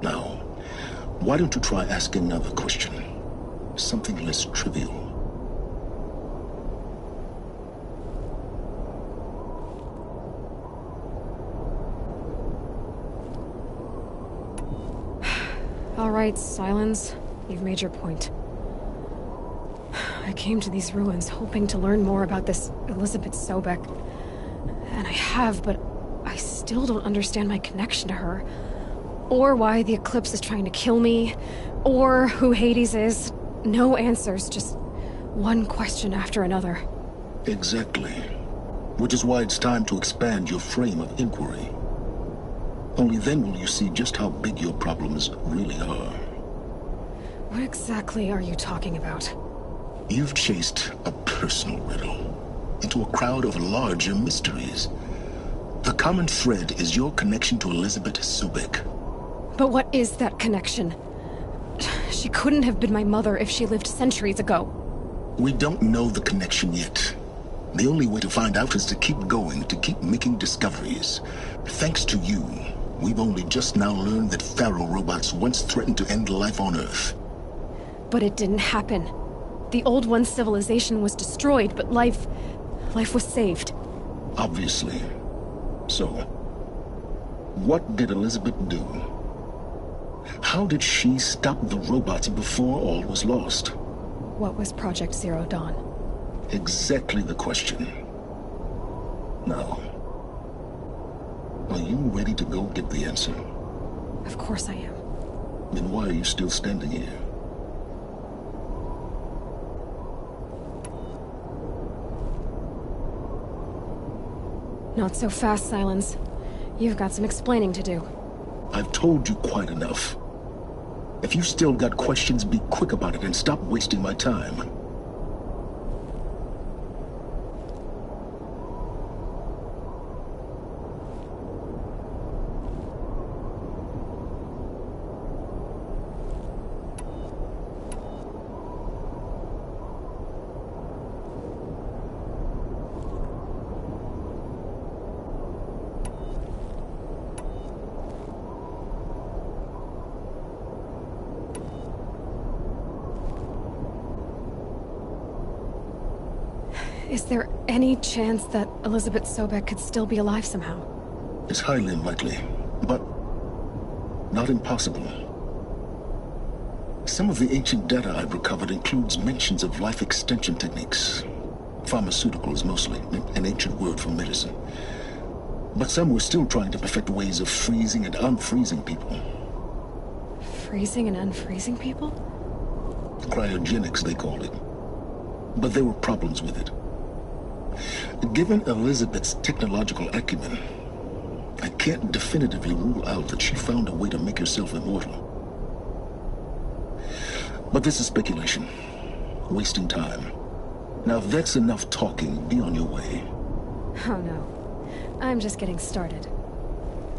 Now, why don't you try asking another question? Something less trivial. All right, Silence. You've made your point. I came to these ruins hoping to learn more about this Elizabeth Sobek. And I have, but I still don't understand my connection to her. Or why the Eclipse is trying to kill me. Or who Hades is. No answers, just one question after another. Exactly. Which is why it's time to expand your frame of inquiry. Only then will you see just how big your problems really are. What exactly are you talking about? You've chased a personal riddle into a crowd of larger mysteries. The common thread is your connection to Elizabeth Sobek. But what is that connection? She couldn't have been my mother if she lived centuries ago. We don't know the connection yet. The only way to find out is to keep going, to keep making discoveries. Thanks to you, we've only just now learned that Pharaoh robots once threatened to end life on Earth. But it didn't happen. The Old One's civilization was destroyed, but life was saved. Obviously. So, what did Elizabeth do? How did she stop the robots before all was lost? What was Project Zero Dawn? Exactly the question. Now, are you ready to go get the answer? Of course I am. Then why are you still standing here? Not so fast, Silence. You've got some explaining to do. I've told you quite enough. If you still got questions, be quick about it and stop wasting my time. Is there any chance that Elizabeth Sobek could still be alive somehow? It's highly unlikely, but not impossible. Some of the ancient data I've recovered includes mentions of life extension techniques. Pharmaceuticals, mostly, an ancient word for medicine. But some were still trying to perfect ways of freezing and unfreezing people. Freezing and unfreezing people? Cryogenics, they called it. But there were problems with it. Given Elizabeth's technological acumen, I can't definitively rule out that she found a way to make herself immortal. But this is speculation. Wasting time. Now, if that's enough talking, be on your way. Oh no. I'm just getting started.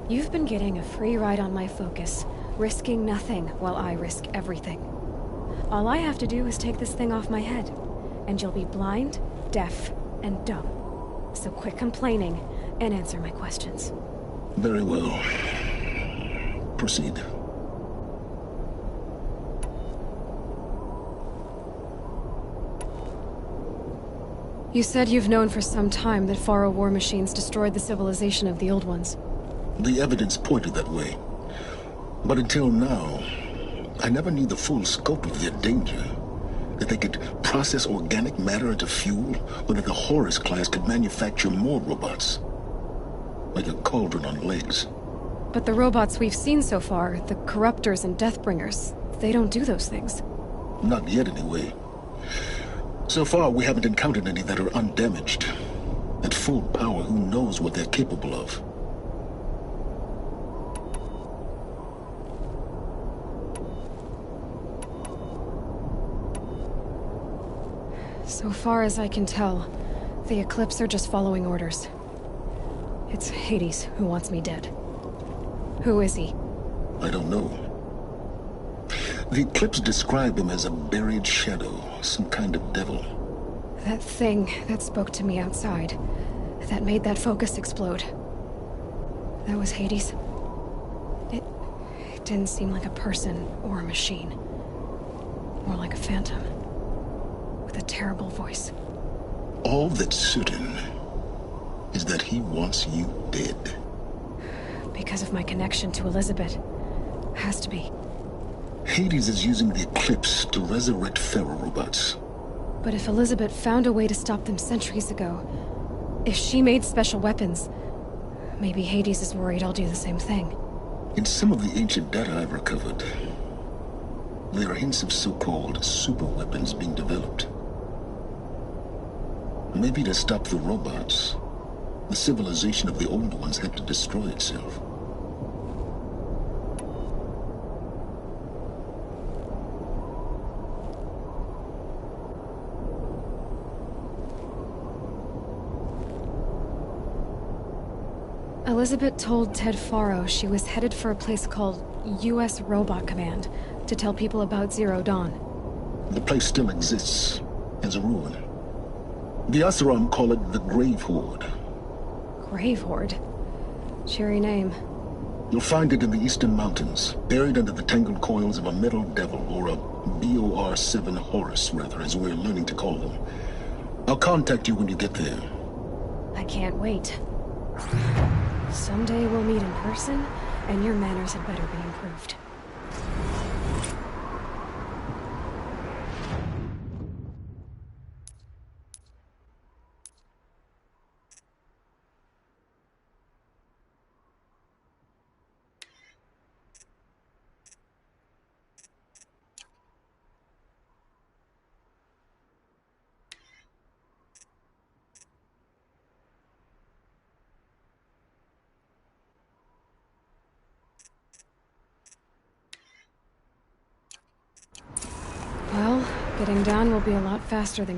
You've been getting a free ride on my focus, risking nothing while I risk everything. All I have to do is take this thing off my head, and you'll be blind, deaf, and dumb. So quit complaining and answer my questions. Very well. Proceed. You said you've known for some time that Faro war machines destroyed the civilization of the Old Ones. The evidence pointed that way. But until now, I never knew the full scope of their danger. That they could process organic matter into fuel? Or that the Horus class could manufacture more robots? Like a cauldron on legs. But the robots we've seen so far, the Corruptors and Deathbringers, they don't do those things. Not yet, anyway. So far, we haven't encountered any that are undamaged. At full power, who knows what they're capable of? So far as I can tell, the Eclipse are just following orders. It's Hades who wants me dead. Who is he? I don't know. The Eclipse describe him as a buried shadow, some kind of devil. That thing that spoke to me outside, that made that focus explode. That was Hades. It didn't seem like a person or a machine. More like a phantom. With a terrible voice. All that's certain is that he wants you dead. Because of my connection to Elizabeth. Has to be. Hades is using the Eclipse to resurrect ferrorobots. But if Elizabeth found a way to stop them centuries ago, if she made special weapons, maybe Hades is worried I'll do the same thing. In some of the ancient data I've recovered, there are hints of so-called super weapons being developed. Maybe to stop the robots, the civilization of the old ones had to destroy itself. Elizabeth told Ted Faro she was headed for a place called U.S. Robot Command to tell people about Zero Dawn. The place still exists, as a ruin. The Oseram call it the Grave Horde. Grave Horde? Cheery name. You'll find it in the eastern mountains, buried under the tangled coils of a metal devil, or a BOR-7 Horus, rather, as we're learning to call them. I'll contact you when you get there. I can't wait. Someday we'll meet in person, and your manners had better be improved. Well, getting down will be a lot faster than...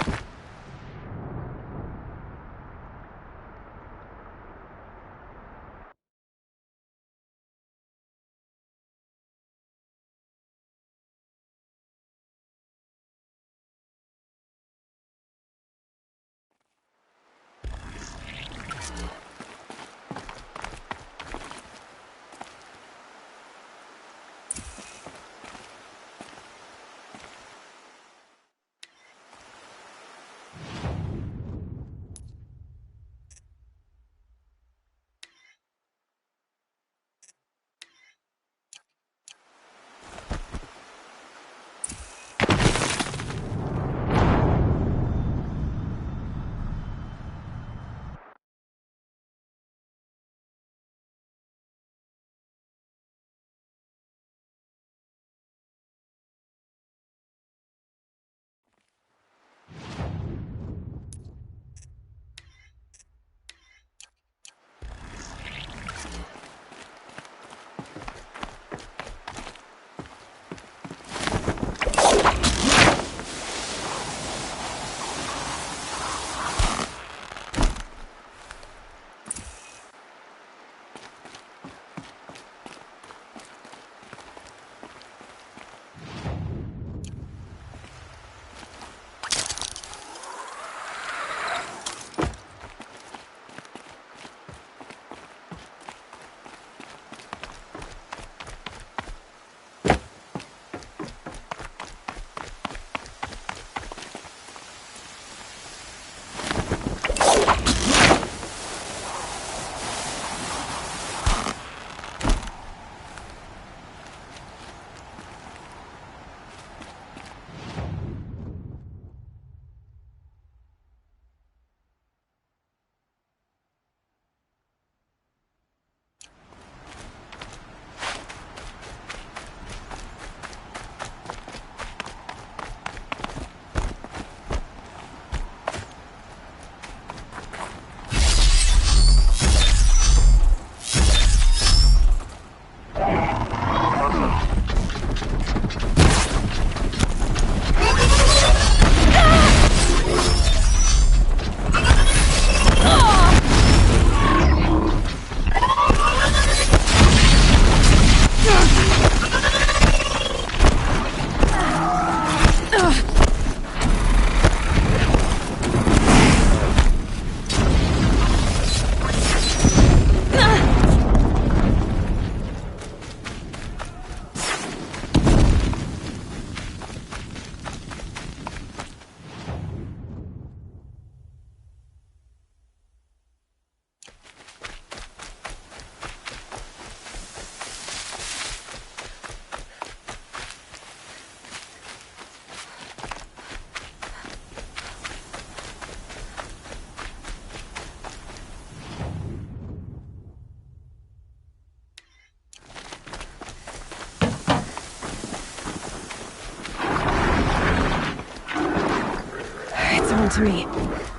on to me.